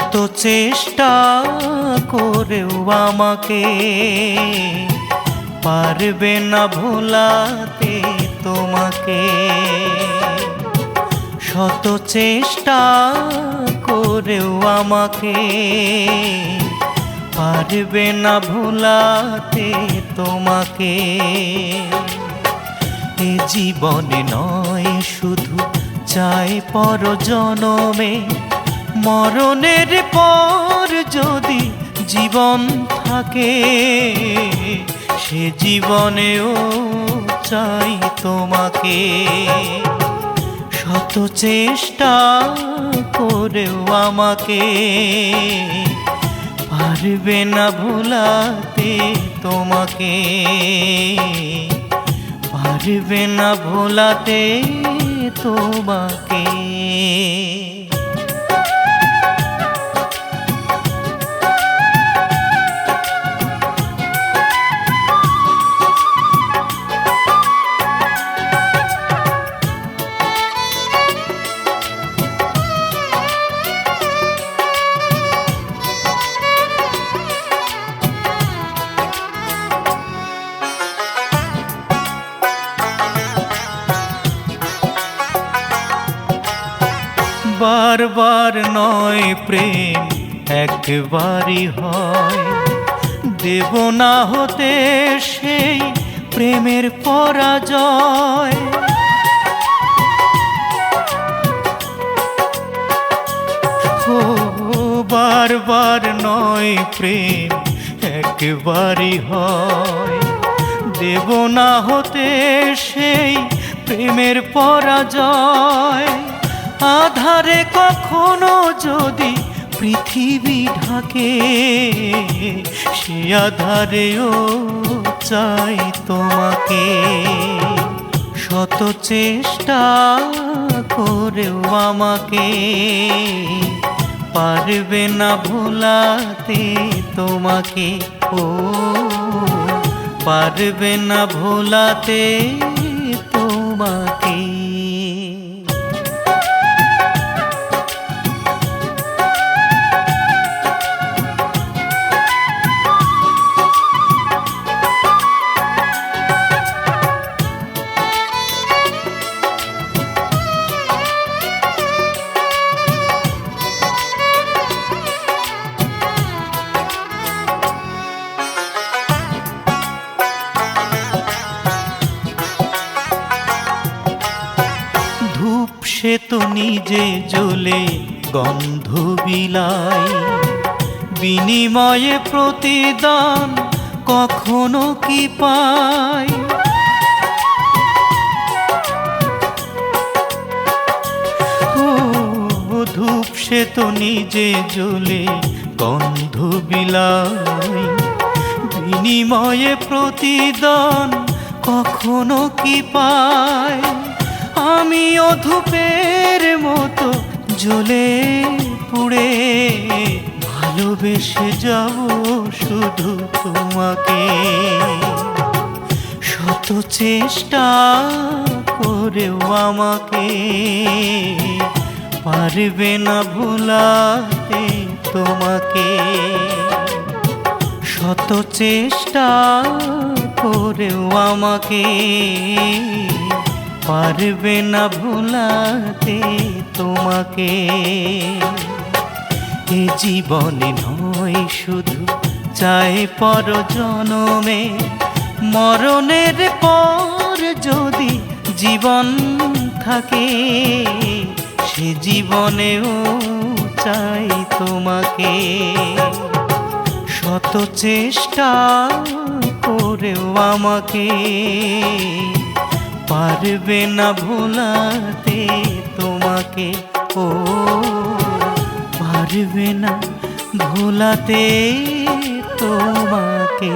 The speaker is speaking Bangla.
শত চেষ্টা করেও আমাকে পারবে না ভোলাতে তোমাকে। শত চেষ্টা করেও আমাকে পারবে না ভোলাতে তোমাকে। এ জীবনে নয় শুধু চাই পর জনমে, মরণের পর যদি জীবন থাকে সে জীবনেও চাই তোমাকে। শত চেষ্টা করেও আমাকে পারবে না ভোলাতে তোমাকে, পারবে না ভোলাতে তোমাকে। বারবার নয় প্রেম একবারই হয়, দেব না হতে সেই প্রেমের পরাজয়। ও বারবার নয় প্রেম একবারই হয়, দেব না হতে সেই প্রেমের পরাজয়। আধারে কখনো যদি পৃথিবী ঢাকে সে আধারেও চাই তোমাকে। শত চেষ্টা করেও আমাকে পারবে না ভোলাতে তোমাকে। ও পারবে না ভোলাতে তোমাকে। সে তো নিজে জ্বলে গন্ধ বিলাই, বিনিময়ে প্রতিদান কখনো কি পাই। ও ধূপ সে তো নিজে জ্বলে গন্ধ বিলাই, বিনিময়ে প্রতিদান কখনো কি পাই। আমিও ধূপের মতো জ্বলে পুড়ে ভালোবেসে যাব শুধু তোমাকে। শত চেষ্টা করেও আমাকে পারবে না ভোলাতে তোমাকে। শত চেষ্টা করেও আমাকে পারবে না ভোলাতে তোমাকে। এ জীবনে নয় শুধু চাই পর জনমে, মরণের পর যদি জীবন থাকে সে জীবনেও চাই তোমাকে। শত চেষ্টা করেও আমাকে পারবে না ভোলাতে তোমাকে। ও পারবে না ভোলাতে তোমাকে।